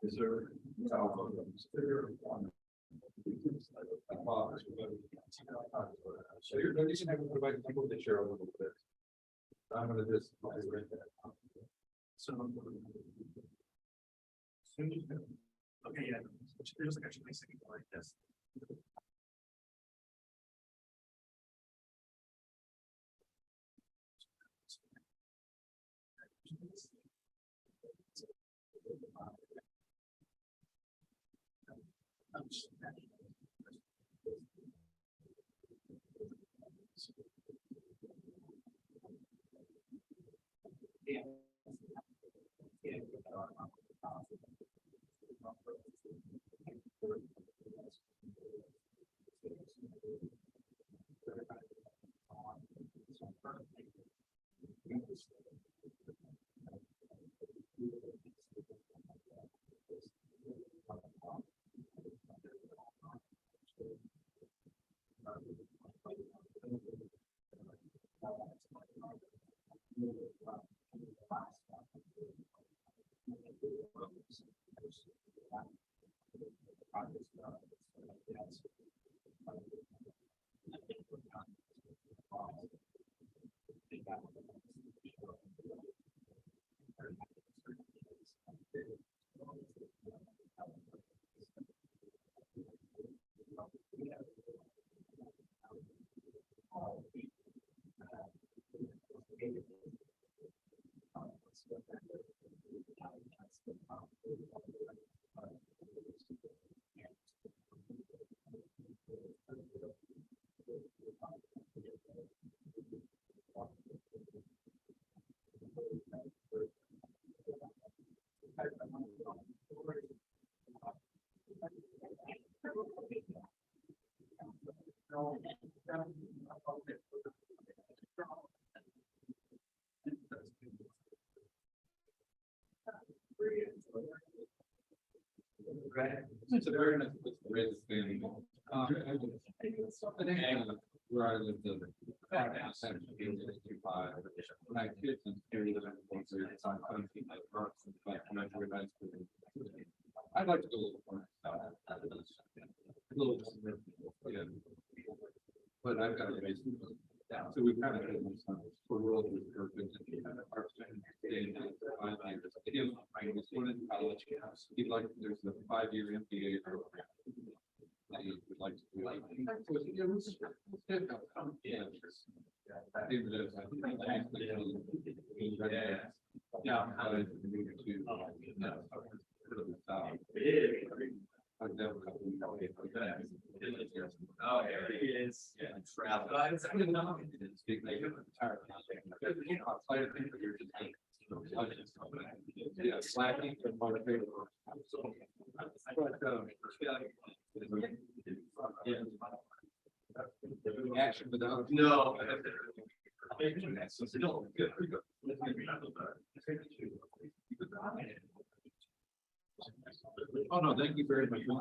Is there? So you're going to have to provide people to share a little bit. I'm going to just read that. So. Okay, yeah. There's like actually like this. It's a very nice place to raise where I lived in my kids and I'd like to go a little more. Yeah. But I've got a basement. So we kind of had this world was perfect. In college, he'd like there's a 5-year MBA program that he would like to do. Yeah. Oh, there he is. Yeah, travel. Yeah, slacking and motivated. Action without no. Oh no, thank you very much. I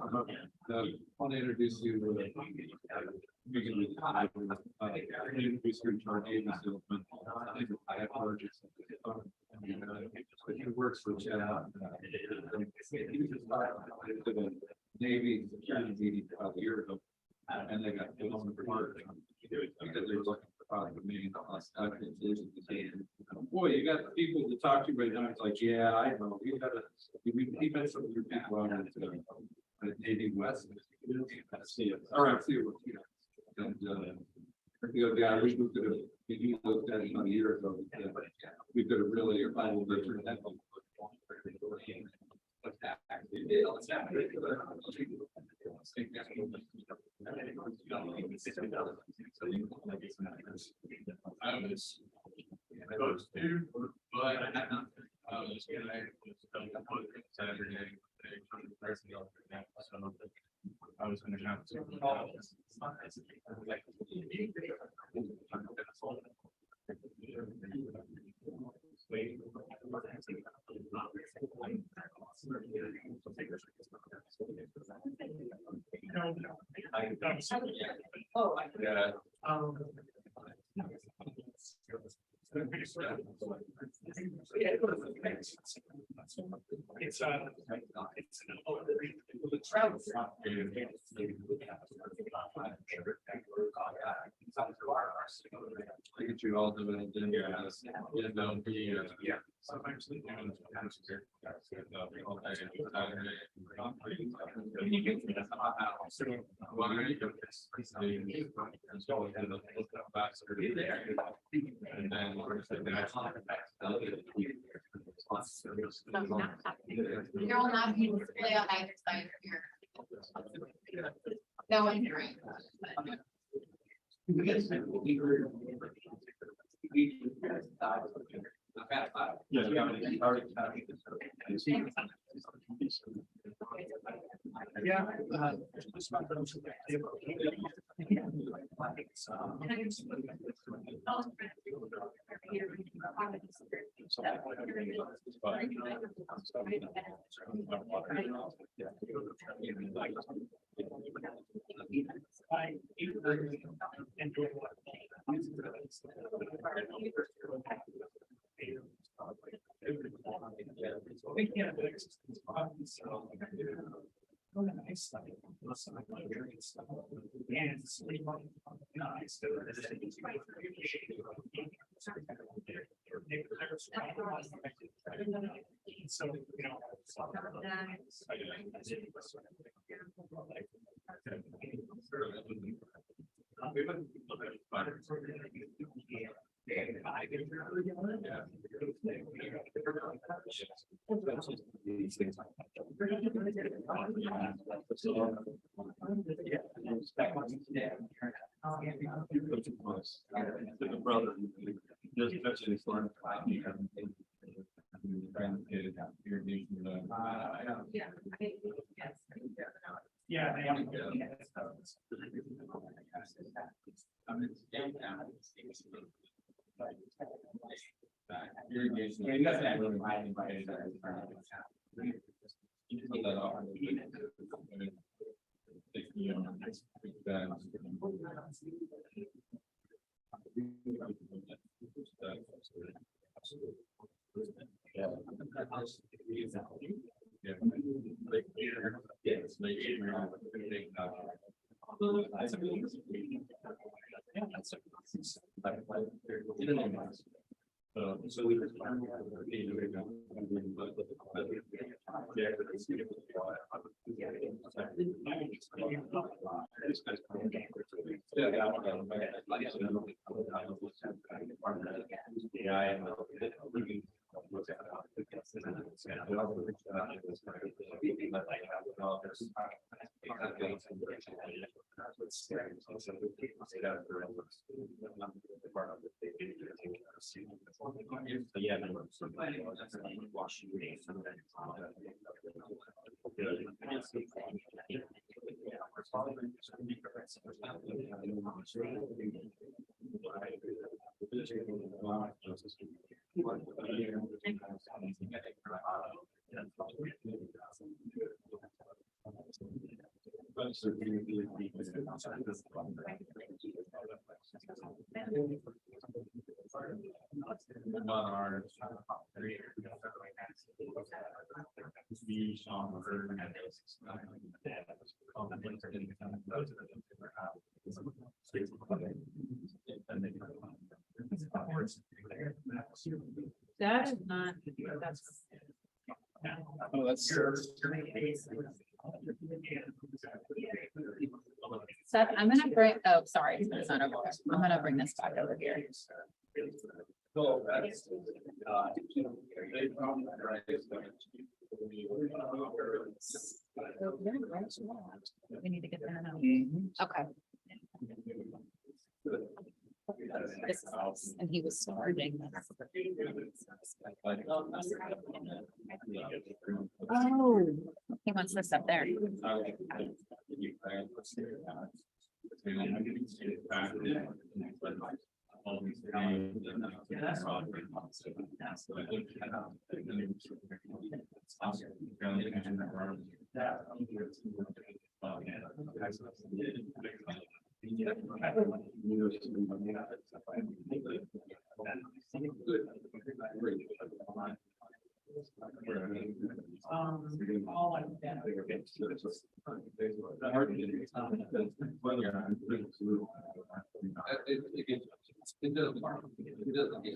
want to introduce you to introduce you to our Navy salesman. He works for Chad. To the Navy security meeting about a year ago, and they got put on the report because they were looking for $5 million. Boy, you got people to talk to right now. It's like, yeah, I know. You got to. He met some of your people out at Navy West. See it. All right, see it. And yeah, I wish we could have. You looked at it a year ago. We could have really turned that. Those two, but I was just gonna Saturday. I was going to have to. Yeah. It's the travel. I get you all the way in here. Yeah. Sometimes. And then You're all not being display on either side of your. No one can read. Yeah. So, you know. Brother, just especially for Yeah. So we just That is not, that's. Oh, that's. Seth, I'm gonna bring, oh, sorry, it's not over there. I'm gonna bring this back over here. We need to get that out. Okay. This is, and he was starving. Oh, he wants this up there. All like that. It doesn't get.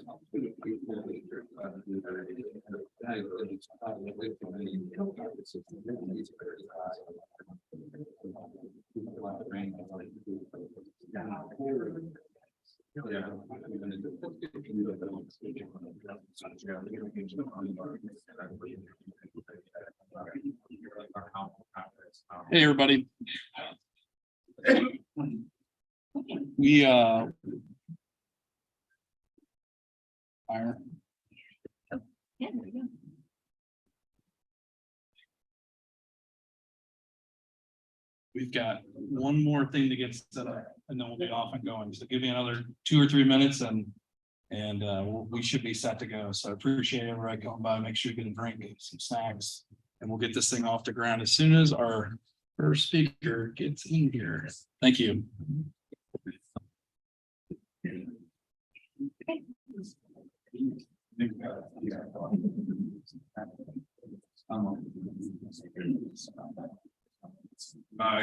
Hey, everybody. We fire. Yeah, there we go. We've got one more thing to get set up and then we'll be off and going. So give me another 2 or 3 minutes and we should be set to go. So I appreciate everybody coming by. Make sure you get a drink, get some snacks, and we'll get this thing off the ground as soon as our first speaker gets in here. Thank you. So I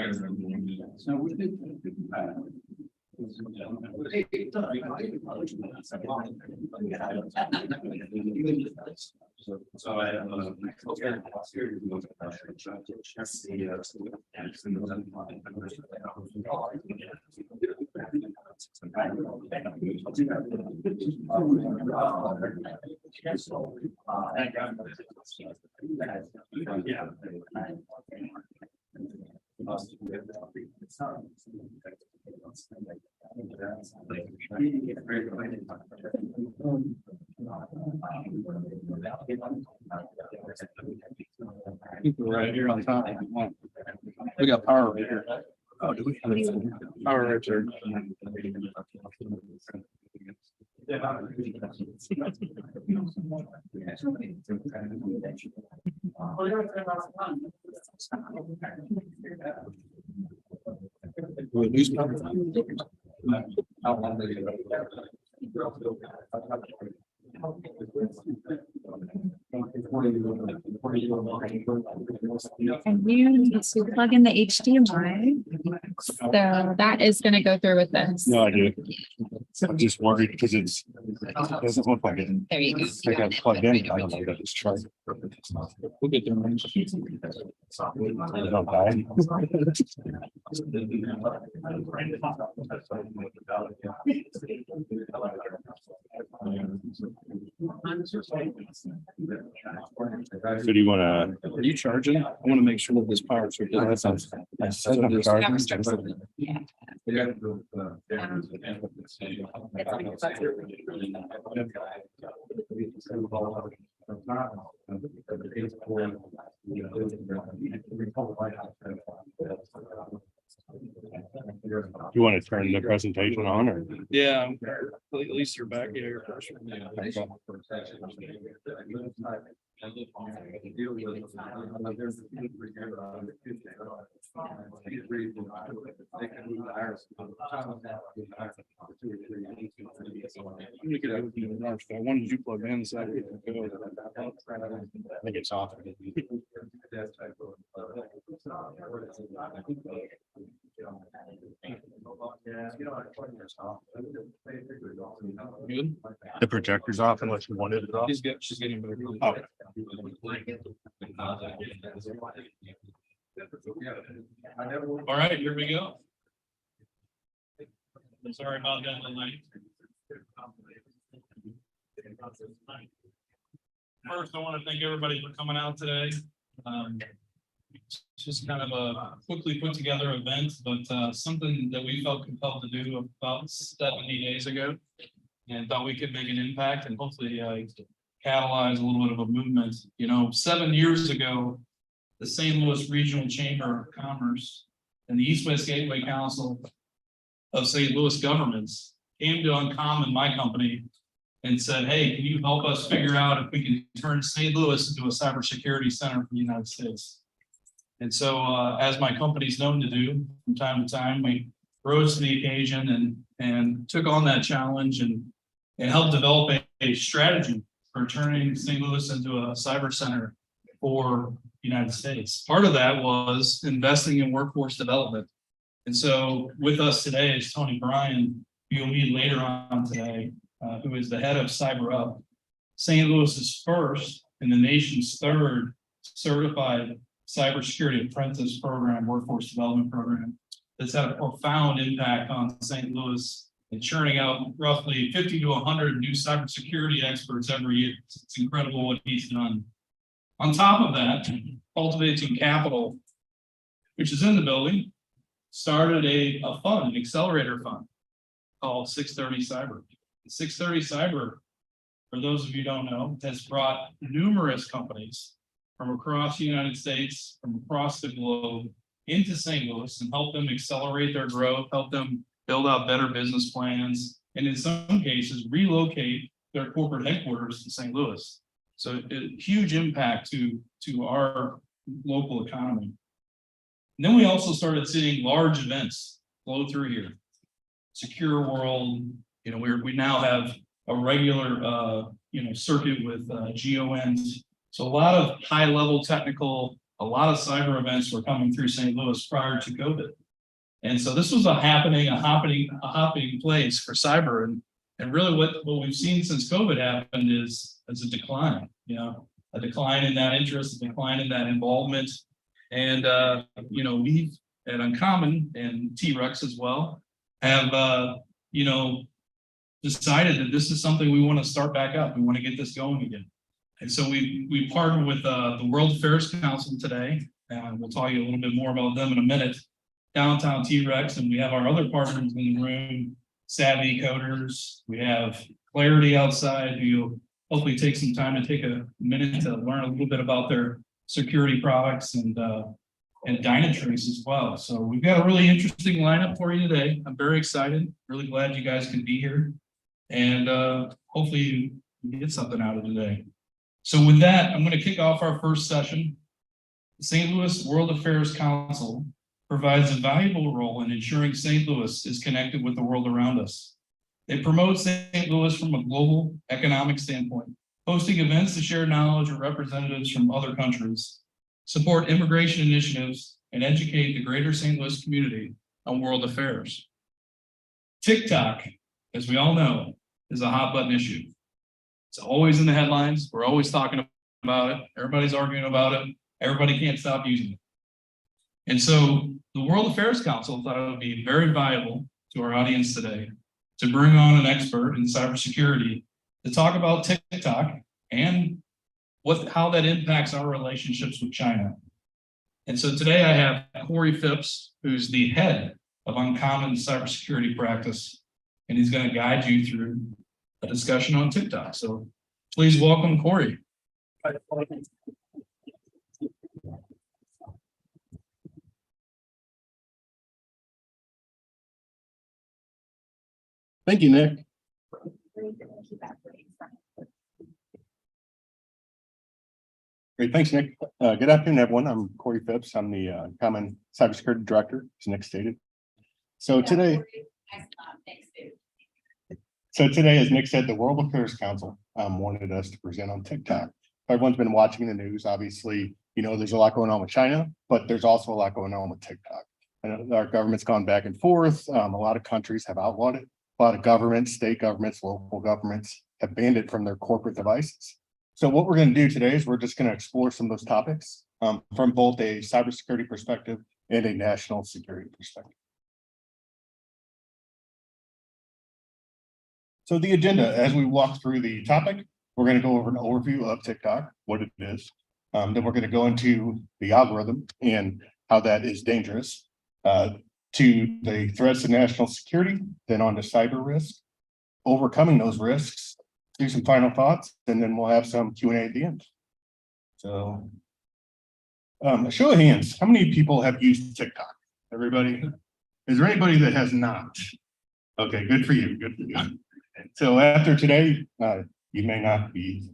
Right here on top. We got power right here. Oh, do we? Power right there. And you need to plug in the HDMI. So that is gonna go through with this. No, I do. I'm just worried because it doesn't look like it. There you go. I got it plugged in. I don't know that it's charged. We'll get there. Don't die. So do you want to? Are you charging? I want to make sure that this power. Yeah. You want to turn the presentation on or? Yeah, at least you're back here. When did you plug in? So I could go. I think it's off. Good. The projector's off unless you wanted it off. She's getting better. Oh. All right, here we go. Sorry about that tonight. First, I want to thank everybody for coming out today. It's just kind of a quickly put together event, but something that we felt compelled to do about 70 days ago, and thought we could make an impact and hopefully catalyze a little bit of a movement. You know, 7 years ago, the St. Louis Regional Chamber of Commerce and the East West Gateway Council of St. Louis governments came to Uncommon, my company, and said, hey, can you help us figure out if we can turn St. Louis into a cybersecurity center for the United States? And so, as my company's known to do from time to time, we rose to the occasion and took on that challenge and helped develop a strategy for turning St. Louis into a cyber center for the United States. Part of that was investing in workforce development. And so with us today is Tony Bryan, who you'll meet later on today, who is the head of Cyber Up, St. Louis's first and the nation's third certified cybersecurity apprentice program, workforce development program that's had a profound impact on St. Louis and churning out roughly 50 to 100 new cybersecurity experts every year. It's incredible what he's done. On top of that, Cultivating Capital, which is in the building, started a fund, an accelerator fund called 630 Cyber. 630 Cyber, for those of you who don't know, has brought numerous companies from across the United States, from across the globe, into St. Louis and help them accelerate their growth, help them build out better business plans, and in some cases, relocate their corporate headquarters to St. Louis. So a huge impact to our local economy. And then we also started seeing large events flow through here. Secure World, we now have a regular circuit with GONs. So a lot of high level technical, a lot of cyber events were coming through St. Louis prior to COVID. And so this was a happening place for cyber. And really what we've seen since COVID happened is a decline, a decline in that interest, a decline in that involvement. And, we at Uncommon and T-Rex as well have, decided that this is something we want to start back up. We want to get this going again. And so we partnered with the World Affairs Council today, and we'll tell you a little bit more about them in a minute, Downtown T-Rex, and we have our other partners in the room, Savvy Coders, we have Clarity outside, who you'll hopefully take some time to take a minute to learn a little bit about their security products and Dynatrace as well. So we've got a really interesting lineup for you today. I'm very excited, really glad you guys can be here, and hopefully you get something out of today. So with that, I'm going to kick off our first session. The St. Louis World Affairs Council provides a valuable role in ensuring St. Louis is connected with the world around us. They promote St. Louis from a global economic standpoint, hosting events to share knowledge with representatives from other countries, support immigration initiatives, and educate the greater St. Louis community on world affairs. TikTok, as we all know, is a hot button issue. It's always in the headlines. We're always talking about it. Everybody's arguing about it. Everybody can't stop using it. And so the World Affairs Council thought it would be very valuable to our audience today to bring on an expert in cybersecurity to talk about TikTok and how that impacts our relationships with China. And so today I have Corey Phipps, who's the head of Uncommon Cybersecurity Practice, and he's going to guide you through a discussion on TikTok. So please welcome Corey. Thank you, Nick. Great, thanks, Nick. Good afternoon, everyone. I'm Corey Phipps. I'm the Common Cybersecurity Director, as Nick stated. So today, as Nick said, the World Affairs Council wanted us to present on TikTok. Everyone's been watching the news. Obviously, there's a lot going on with China, but there's also a lot going on with TikTok. And our government's gone back and forth. A lot of countries have outlawed it. A lot of governments, state governments, local governments have banned it from their corporate devices. So what we're going to do today is we're just going to explore some of those topics from both a cybersecurity perspective and a national security perspective. So the agenda, as we walk through the topic, we're going to go over an overview of TikTok, what it is. Then we're going to go into the algorithm and how that is dangerous, to the threats to national security, then on to cyber risk, overcoming those risks, do some final thoughts, and then we'll have some Q&A at the end. So, a show of hands, how many people have used TikTok? Everybody? Is there anybody that has not? Okay, good for you, good for you. So after today, you may not be.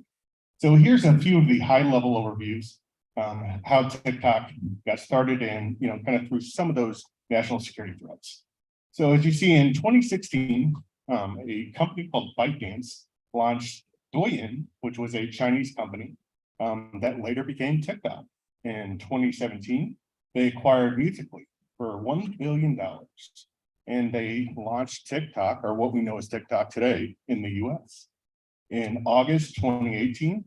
So here's a few of the high-level overviews, how TikTok got started and kind of through some of those national security threats. So as you see in 2016, a company called ByteDance launched Douyin, which was a Chinese company that later became TikTok. In 2017, they acquired Musical.ly for $1 billion. And they launched TikTok, or what we know as TikTok today, in the US. In August 2018,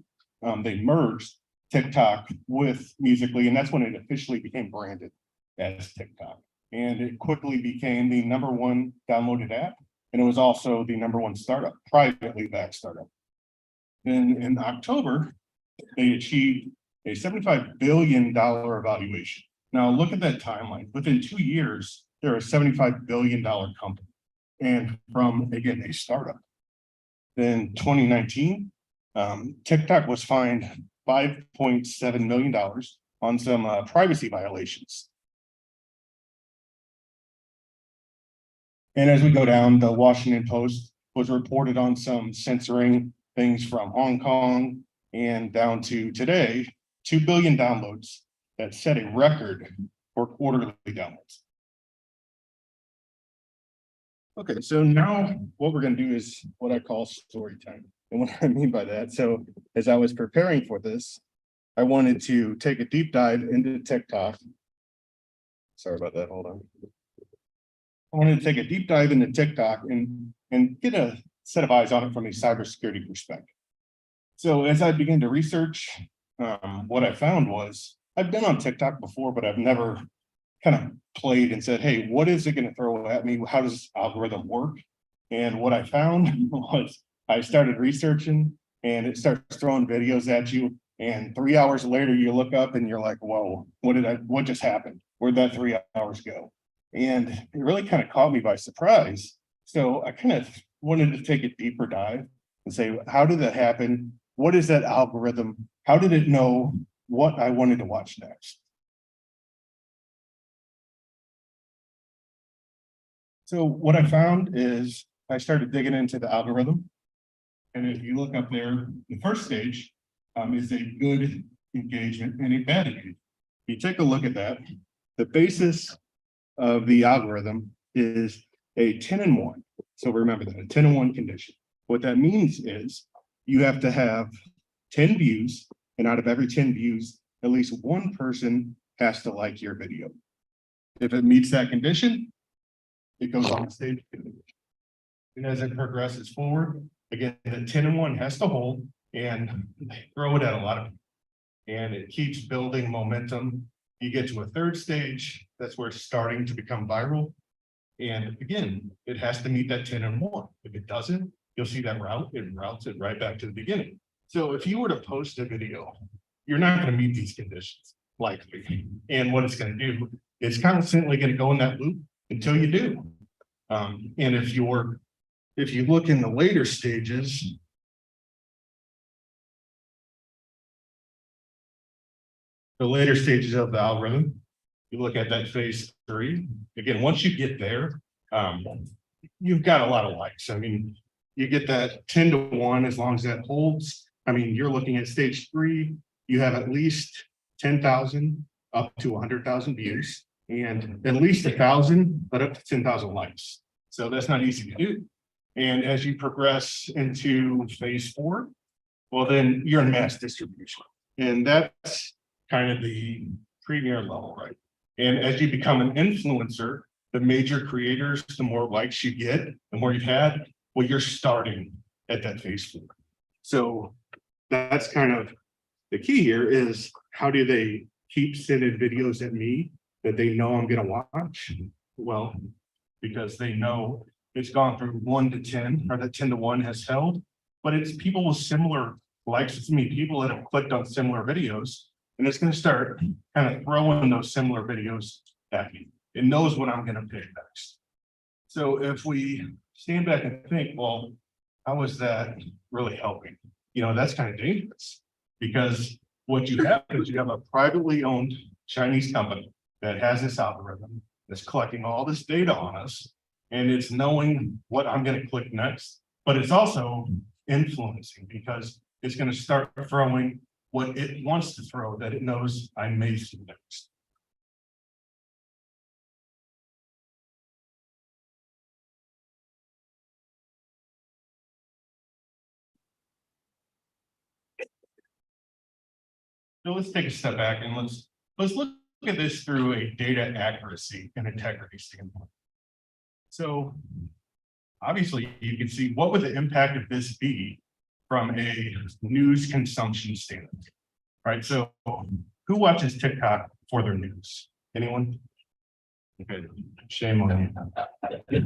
they merged TikTok with Musical.ly, and that's when it officially became branded as TikTok. And it quickly became the #1 downloaded app, and it was also the #1 startup, privately backed startup. Then in October, they achieved a $75 billion valuation. Now look at that timeline. Within 2 years, they're a $75 billion company, and from, again, a startup. Then 2019, TikTok was fined $5.7 million on some privacy violations. And as we go down, the Washington Post was reported on some censoring things from Hong Kong, and down to today, 2 billion downloads that set a record for quarterly downloads. Okay, so now what we're going to do is what I call story time. And what I mean by that, so as I was preparing for this, I wanted to take a deep dive into TikTok. Sorry about that, hold on. I wanted to take a deep dive into TikTok and get a set of eyes on it from a cybersecurity perspective. So as I began to research, what I found was I've been on TikTok before, but I've never kind of played and said, hey, what is it going to throw at me? How does this algorithm work? And what I found was I started researching, and it starts throwing videos at you. And 3 hours later, you look up and you're like, whoa, what just happened? Where'd that 3 hours go? And it really kind of caught me by surprise. So I kind of wanted to take a deeper dive and say, how did that happen? What is that algorithm? How did it know what I wanted to watch next? So what I found is I started digging into the algorithm. And if you look up there, the first stage is a good engagement and a bad engagement. If you take a look at that, the basis of the algorithm is a 10 and 1. So remember that, a 10 and 1 condition. What that means is you have to have 10 views, and out of every 10 views, at least one person has to like your video. If it meets that condition, it goes on stage. And as it progresses forward, again, the 10 and 1 has to hold, and throw it at a lot of people. And it keeps building momentum. You get to a third stage, that's where it's starting to become viral. And again, it has to meet that 10 and 1. If it doesn't, you'll see that it routes it right back to the beginning. So if you were to post a video, you're not going to meet these conditions, likely. And what it's going to do is constantly going to go in that loop until you do. And if you look in the later stages, of the algorithm, you look at that phase 3. Again, once you get there, you've got a lot of likes. I mean, you get that 10 to 1 as long as that holds. I mean, you're looking at stage 3, you have at least 10,000 up to 100,000 views, and at least 1,000, but up to 10,000 likes. So that's not easy to do. And as you progress into phase 4, well, then you're in mass distribution. And that's kind of the premier level, right? And as you become an influencer, the major creators, the more likes you get, the more you've had, well, you're starting at that phase 4. So that's kind of the key here is how do they keep sending videos at me that they know I'm going to watch? Well, because they know it's gone from 1 to 10, or that 10 to 1 has held, but it's people with similar likes to me, people that have clicked on similar videos, and it's going to start kind of throwing those similar videos at me. It knows what I'm going to pick next. So if we stand back and think, well, how is that really helping? You know, that's kind of dangerous, because what you have is you have a privately owned Chinese company that has this algorithm that's collecting all this data on us, and it's knowing what I'm going to click next, but it's also influencing, because it's going to start throwing what it wants to throw that it knows I may see next. So let's take a step back and let's look at this through a data accuracy and integrity standpoint. So obviously you can see what would the impact of this be from a news consumption standpoint, right? So who watches TikTok for their news? Anyone? Okay, shame on you.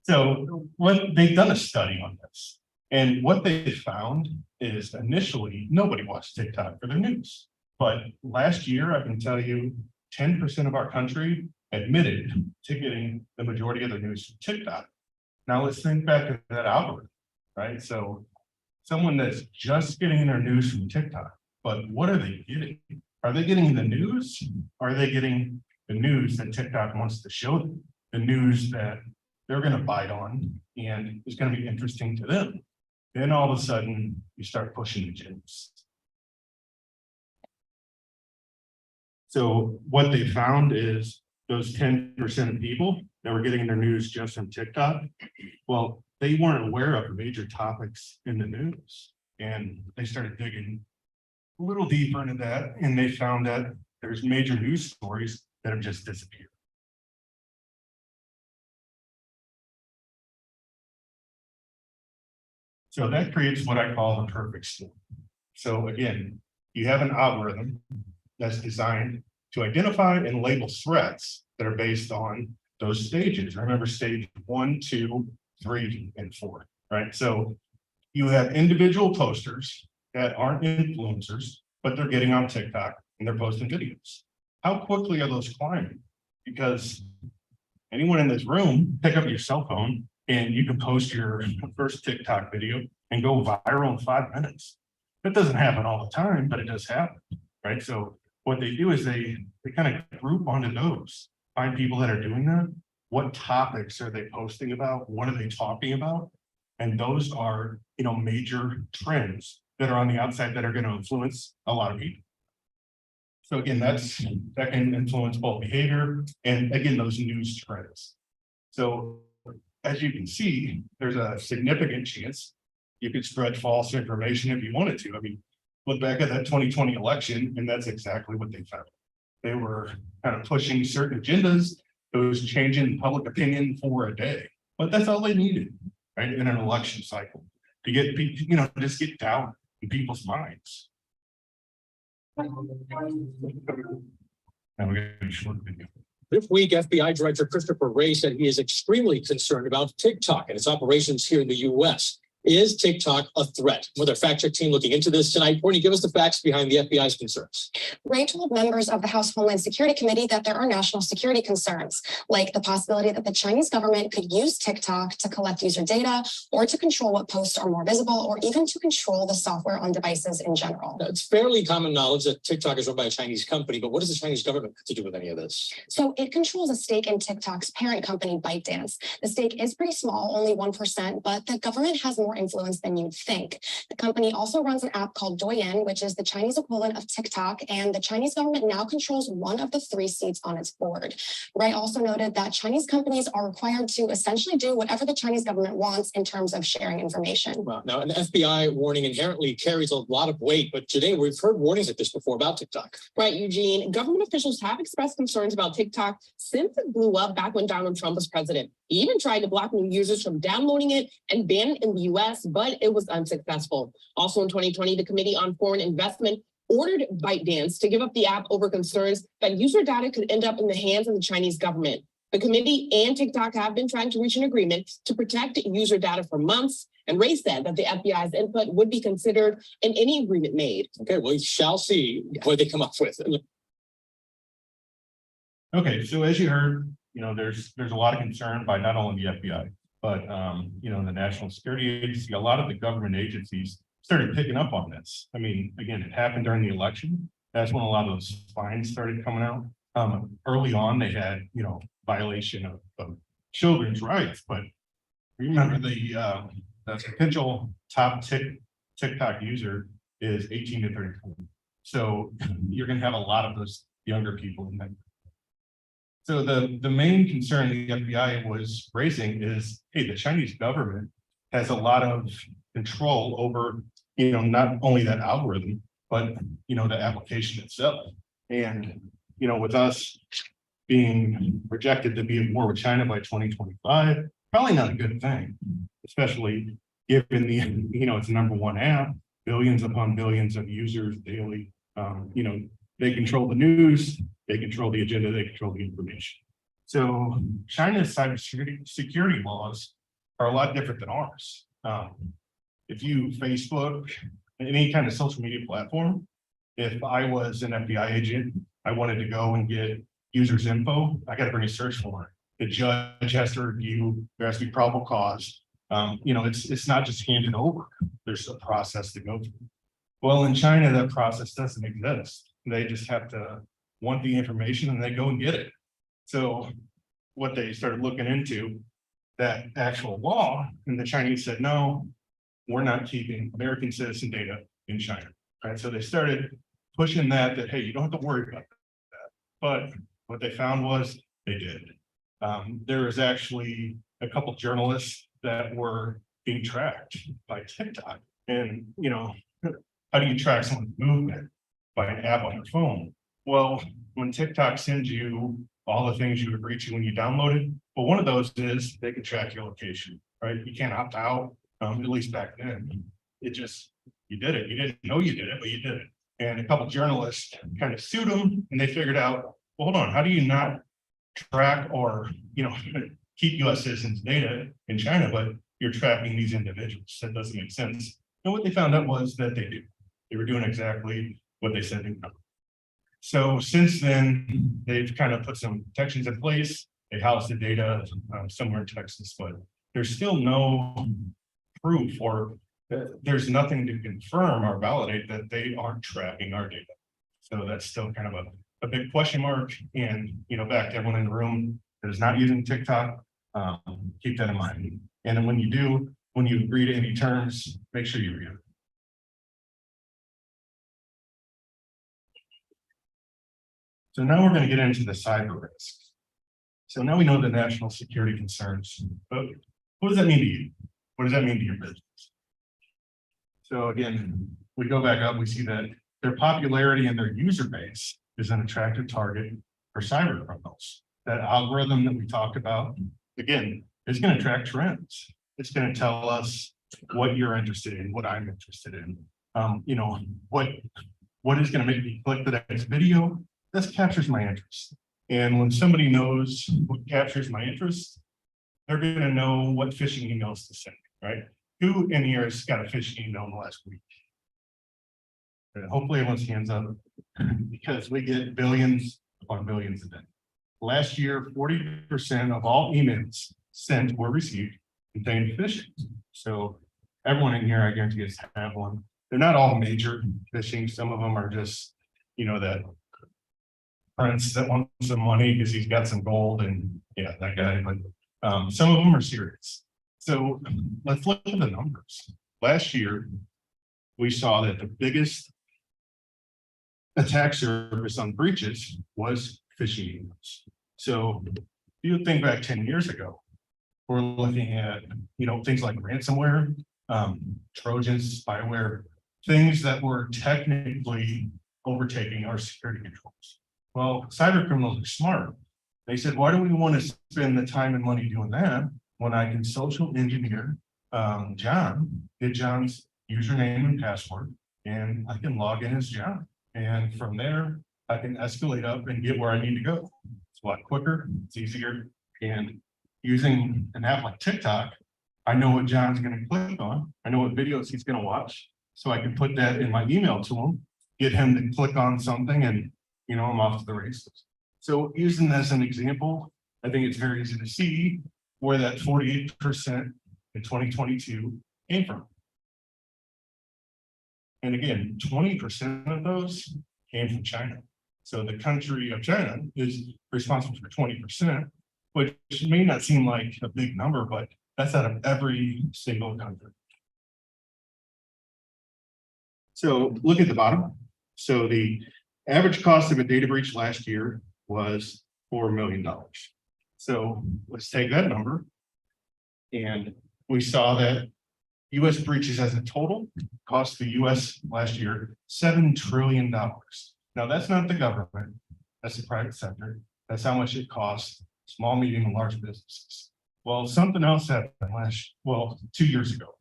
So what they've done a study on this, and what they found is initially nobody watched TikTok for their news. But last year, I can tell you 10% of our country admitted to getting the majority of their news from TikTok. Now let's think back to that algorithm, right? So someone that's just getting their news from TikTok, but what are they getting? Are they getting the news? Or are they getting the news that TikTok wants to show them? The news that they're going to bite on and is going to be interesting to them. Then all of a sudden you start pushing the gyms. So what they found is those 10% of people that were getting their news just from TikTok, well, they weren't aware of major topics in the news. And they started digging a little deeper into that, and they found that there's major news stories that have just disappeared. So that creates what I call the perfect storm. So again, you have an algorithm that's designed to identify and label threats that are based on those stages. Remember stage 1, 2, 3, and 4, right? So you have individual posters that aren't influencers, but they're getting on TikTok and they're posting videos. How quickly are those climbing? Because anyone in this room, pick up your cell phone and you can post your first TikTok video and go viral in 5 minutes. That doesn't happen all the time, but it does happen, right? So what they do is they kind of group onto those, find people that are doing that. What topics are they posting about? What are they talking about? And those are, major trends that are on the outside that are going to influence a lot of people. So again, that can influence both behavior and again, those news trends. So as you can see, there's a significant chance you could spread false information if you wanted to. I mean, look back at that 2020 election, and that's exactly what they found. They were kind of pushing certain agendas. It was changing public opinion for a day, but that's all they needed, right? In an election cycle to get people, just get down in people's minds. Now we're going to short video. This week, FBI Director Christopher Wray said he is extremely concerned about TikTok and its operations here in the U.S. Is TikTok a threat? With our fact check team looking into this tonight, Courtney, give us the facts behind the FBI's concerns. Wray told members of the House Homeland Security Committee that there are national security concerns, like the possibility that the Chinese government could use TikTok to collect user data or to control what posts are more visible or even to control the software on devices in general. Now, it's fairly common knowledge that TikTok is run by a Chinese company, but what does the Chinese government have to do with any of this? So it controls a stake in TikTok's parent company, ByteDance. The stake is pretty small, only 1%, but the government has more influence than you'd think. The company also runs an app called Douyin, which is the Chinese equivalent of TikTok, and the Chinese government now controls one of the 3 seats on its board. Wray also noted that Chinese companies are required to essentially do whatever the Chinese government wants in terms of sharing information. Well, now, an FBI warning inherently carries a lot of weight, but today we've heard warnings like this before about TikTok. Right, Eugene. Government officials have expressed concerns about TikTok since it blew up back when Donald Trump was president. He even tried to block new users from downloading it and ban it in the U.S., but it was unsuccessful. Also in 2020, the Committee on Foreign Investment ordered ByteDance to give up the app over concerns that user data could end up in the hands of the Chinese government. The committee and TikTok have been trying to reach an agreement to protect user data for months, and Wray said that the FBI's input would be considered in any agreement made. Okay, well, we shall see what they come up with. Okay, so as you heard, there's a lot of concern by not only the FBI, but the National Security Agency. A lot of the government agencies started picking up on this. I mean, again, it happened during the election. That's when a lot of those fines started coming out. Early on, they had violation of children's rights, but remember the potential top TikTok user is 18 to 34. So you're going to have a lot of those younger people in that. So the main concern the FBI was raising is, hey, the Chinese government has a lot of control over not only that algorithm, but, the application itself. And, with us being projected to be at war with China by 2025, probably not a good thing, especially given it's the number one app, billions upon billions of users daily. They control the news, they control the agenda, they control the information. So China's cybersecurity laws are a lot different than ours. If you Facebook, any kind of social media platform, if I was an FBI agent, I wanted to go and get users' info, I got to bring a search warrant. The judge has to review, there has to be probable cause. It's not just handed over. There's a process to go through. Well, in China, that process doesn't exist. They just have to want the information and they go and get it. So what they started looking into, that actual law, and the Chinese said, no, we're not keeping American citizen data in China. Right. So they started pushing that, hey, you don't have to worry about that. But what they found was they did. There was actually a couple journalists that were being tracked by TikTok. And, how do you track someone's movement? By an app on your phone. Well, when TikTok sends you all the things you agree to when you download it, well, one of those is they can track your location, right? You can't opt out, at least back then. It just, you did it. You didn't know you did it, but you did it. And a couple journalists kind of sued them, and they figured out, well, hold on, how do you not track or, keep US citizens' data in China, but you're tracking these individuals? That doesn't make sense. And what they found out was that they do. They were doing exactly what they said they would. So since then, they've kind of put some protections in place. They house the data somewhere in Texas, but there's still no proof or there's nothing to confirm or validate that they aren't tracking our data. So that's still kind of a big question mark. And, back to everyone in the room that is not using TikTok, keep that in mind. And then when you do, when you agree to any terms, make sure you read it. So now we're going to get into the cyber risk. So now we know the national security concerns, but what does that mean to you? What does that mean to your business? So again, we go back up, we see that their popularity and their user base is an attractive target for cyber criminals. That algorithm that we talked about, again, is going to track trends. It's going to tell us what you're interested in, what I'm interested in. What is going to make me click the next video? This captures my interest. And when somebody knows what captures my interest, they're going to know what phishing emails to send, right? Who in here has got a phishing email in the last week? And hopefully everyone's hands up, because we get billions upon billions a day. Last year, 40% of all emails sent or received contained phishing. So everyone in here, I guarantee, has had one. They're not all major phishing. Some of them are just, that prince that wants some money because he's got some gold, and that guy. But some of them are serious. So let's look at the numbers. Last year, we saw that the biggest attack surface on breaches was phishing emails. So if you think back 10 years ago, we're looking at things like ransomware, Trojans, spyware, things that were technically overtaking our security controls. Well, cyber criminals are smart. They said, why do we want to spend the time and money doing that when I can social engineer John, get John's username and password, and I can log in as John. And from there, I can escalate up and get where I need to go. It's a lot quicker, it's easier. And using an app like TikTok, I know what John's going to click on. I know what videos he's going to watch. So I can put that in my email to him, get him to click on something, and I'm off to the races. So using this as an example, I think it's very easy to see where that 48% in 2022 came from. And again, 20% of those came from China. So the country of China is responsible for 20%, which may not seem like a big number, but that's out of every single country. So look at the bottom. So the average cost of a data breach last year was $4 million. So let's take that number. And we saw that, US breaches as a total cost the US last year $7 trillion. Now, that's not the government, that's the private sector. That's how much it costs small, medium, and large businesses. Well, something else happened 2 years ago.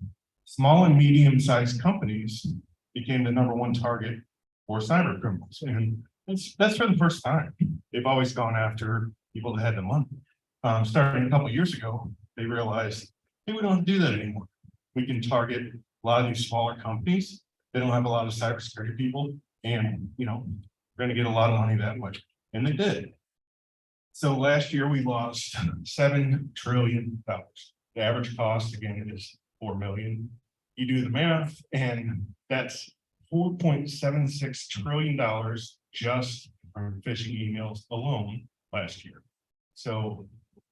Small and medium-sized companies became the #1 target for cyber criminals. And that's for the first time. They've always gone after people that had the money. Starting a couple of years ago, they realized, hey, we don't have to do that anymore. We can target a lot of these smaller companies. They don't have a lot of cybersecurity people, and we're going to get a lot of money that way. And they did. So last year we lost $7 trillion. The average cost again is 4 million. You do the math, and that's $4.76 trillion just from phishing emails alone last year. So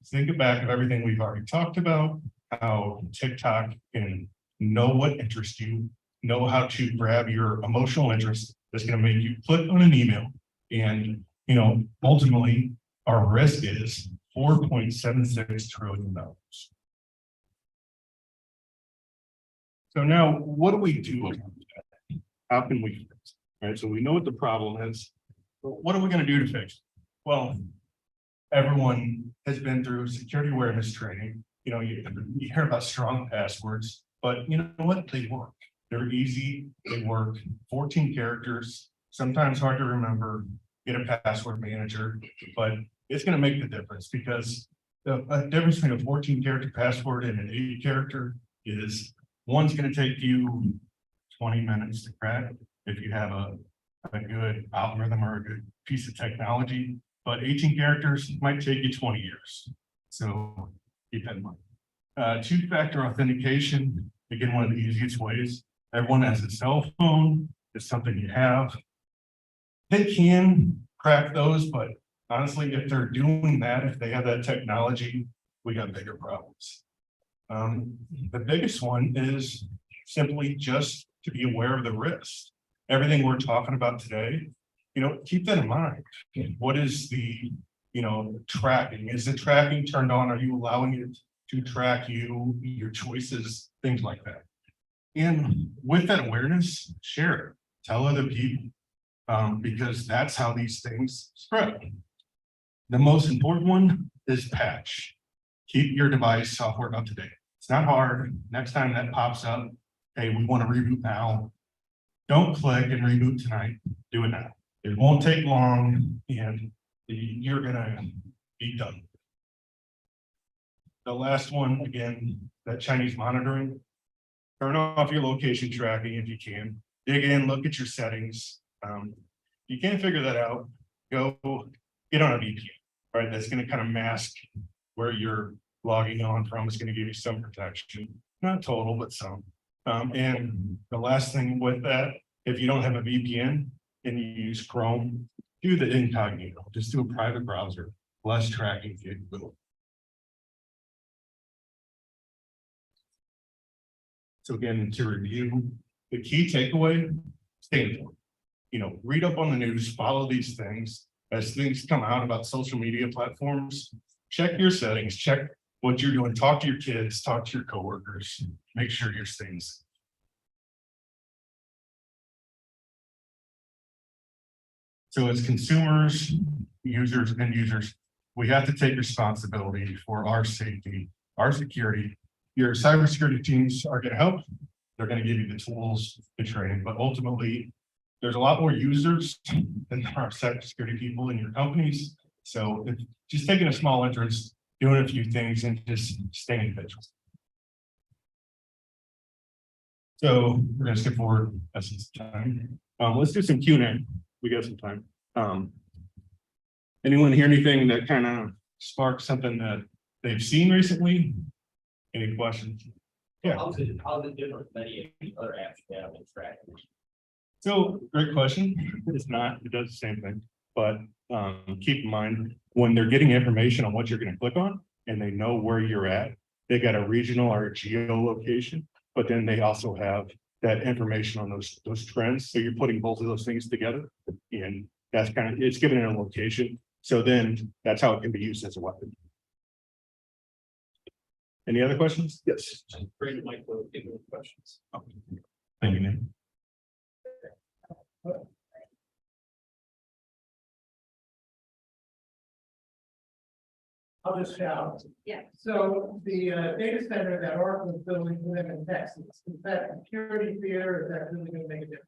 think back of everything we've already talked about, how TikTok can know what interests you, know how to grab your emotional interest that's going to make you click on an email. And, ultimately, our risk is $4.76 trillion. So now, what do we do about that? How can we fix it? Right. So we know what the problem is. But what are we going to do to fix it? Well, everyone has been through security awareness training. You hear about strong passwords, but you know what? They work. They're easy. They work. 14 characters, sometimes hard to remember. Get a password manager, but it's going to make the difference, because the difference between a 14-character password and an 80-character is one's going to take you 20 minutes to crack if you have a good algorithm or a good piece of technology, but 18 characters might take you 20 years. So keep that in mind. Two-factor authentication, again, one of the easiest ways. Everyone has a cell phone. It's something you have. They can crack those, but honestly, if they're doing that, if they have that technology, we got bigger problems. The biggest one is simply just to be aware of the risks. Everything we're talking about today, keep that in mind. What is the, tracking? Is the tracking turned on? Are you allowing it to track you, your choices, things like that? And with that awareness, share it, tell other people, because that's how these things spread. The most important one is patch. Keep your device software up to date. It's not hard. Next time that pops up, hey, we want to reboot now. Don't click and reboot tonight. Do it now. It won't take long, and you're gonna be done. The last one, again, that Chinese monitoring. Turn off your location tracking if you can. Dig in, look at your settings. You can't figure that out. Go get on a VPN, right? That's going to kind of mask where you're logging on from. It's going to give you some protection, not total, but some. And the last thing with that, if you don't have a VPN and you use Chrome, do the incognito. Just do a private browser, less tracking capability. So again, to review, the key takeaway, stay informed. Read up on the news, follow these things. As things come out about social media platforms, check your settings, check what you're doing, talk to your kids, talk to your coworkers, make sure you're staying safe. So as consumers, users, and users, we have to take responsibility for our safety, our security. Your cybersecurity teams are going to help. They're going to give you the tools to train, but ultimately, there's a lot more users than there are cybersecurity people in your companies. So just taking a small interest, doing a few things, and just staying vigilant. So we're going to skip forward essence time. Let's do some Q&A. We got some time. Anyone hear anything that kind of sparks something that they've seen recently? Any questions? Yeah. How's it different than any other apps you have in tracking? So great question. It's not, it does the same thing, but keep in mind when they're getting information on what you're going to click on and they know where you're at, they got a regional or a geolocation, but then they also have that information on those trends. So you're putting both of those things together, and that's kind of, it's given it a location. So then that's how it can be used as a weapon. Any other questions? Yes. Bring the mic for any questions. Thank you, man. I'll just shout. Yeah. So the data center that Oracle is building for them in Texas, is that security fear, is that really gonna make a difference?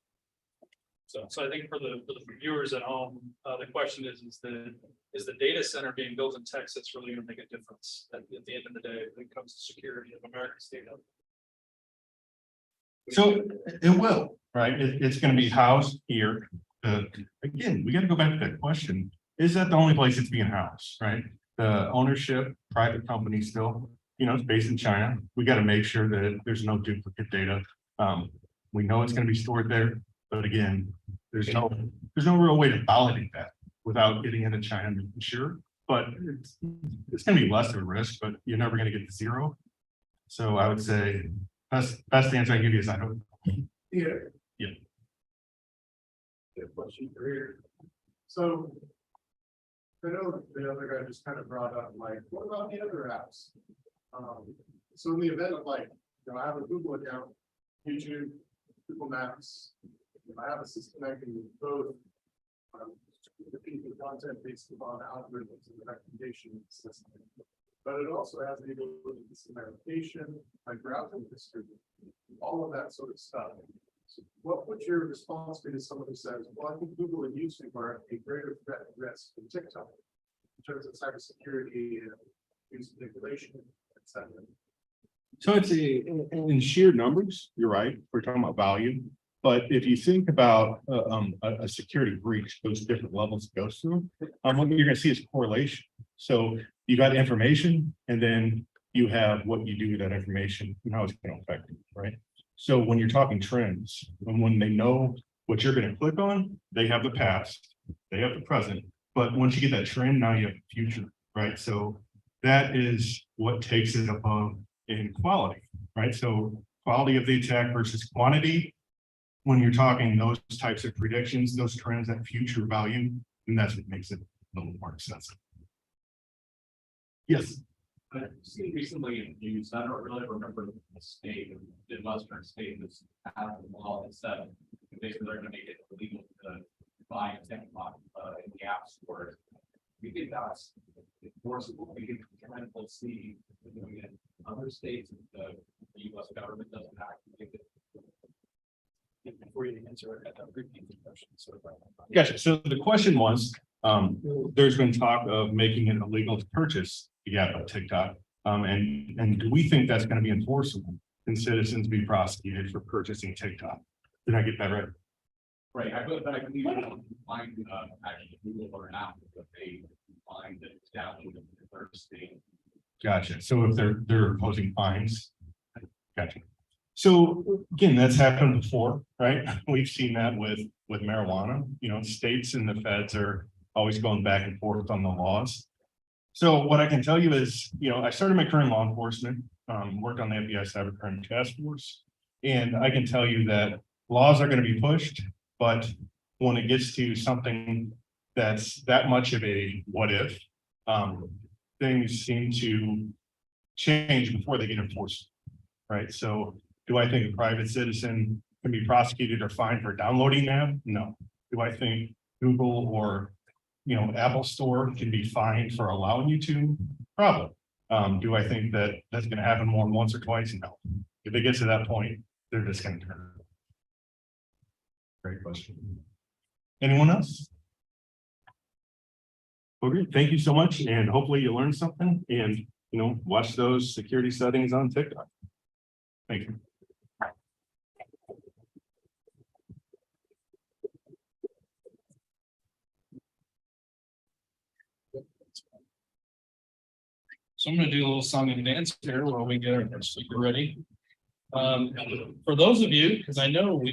So I think for the viewers at home, the question is the data center being built in Texas really gonna make a difference at the end of the day when it comes to security of America's data? So it will, right? It's gonna be housed here. Again, we gotta go back to that question. Is that the only place it's being housed, right? The ownership, private company still, it's based in China. We gotta make sure that there's no duplicate data. We know it's gonna be stored there, but again, there's no real way to validate that without getting into China and making sure. But it's gonna be less of a risk, but you're never gonna get to zero. So I would say best answer I can give you is I don't. Yeah. Yeah. Good question for here. So. I know the other guy just kind of brought up, like, what about the other apps? So in the event of like, I have a Google account, YouTube, Google Maps. I have a system that can use both. Repeat the content based upon algorithms and the recommendation system. But it also has the ability to see my location, my browsing history, all of that sort of stuff. So what would your response be to someone who says, well, I think Google and YouTube are a greater threat and risk than TikTok in terms of cybersecurity and use manipulation, etc. So it's in sheer numbers, you're right, we're talking about value. But if you think about a security breach, those different levels it goes through, what you're gonna see is correlation. So you got information and then you have what you do with that information and how it's gonna affect you, right? So when you're talking trends, and when they know what you're gonna click on, they have the past, they have the present, but once you get that trend, now you have the future, right? So that is what takes it above in quality, right? So quality of the attack versus quantity. When you're talking those types of predictions, those trends, that future value, and that's what makes it a little more expensive. Yes. I've seen recently in the news, I don't really remember the state, the Western state that's had the law that said basically they're gonna make it illegal to buy and take in the app store. We think that's enforceable. We can kind of see in other states, the US government doesn't actually. Before you answer it, I'll repeat the question. Gotcha. So the question was, there's been talk of making it illegal to purchase the app on TikTok. And do we think that's going to be enforceable and citizens be prosecuted for purchasing TikTok? Did I get that right? Right, I believe find actually Google or an app that they find that it's downloaded in the third state. Gotcha. So if they're imposing fines. Gotcha. So again, that's happened before, right? We've seen that with marijuana, states and the feds are always going back and forth on the laws. So what I can tell you is, I started my career in law enforcement, worked on the FBI Cybercrime Task Force. And I can tell you that laws are going to be pushed, but when it gets to something that's that much of a what if, things seem to change before they get enforced, right? So do I think a private citizen can be prosecuted or fined for downloading that? No. Do I think Google or Apple Store can be fined for allowing you to? Probably. Do I think that that's going to happen more than once or twice? No. If it gets to that point, they're just going to turn. Great question. Anyone else? Okay, thank you so much, and hopefully you learned something. And watch those security settings on TikTok. Thank you. So I'm gonna do a little song and dance here while we get our speaker ready. For those of you, because I know we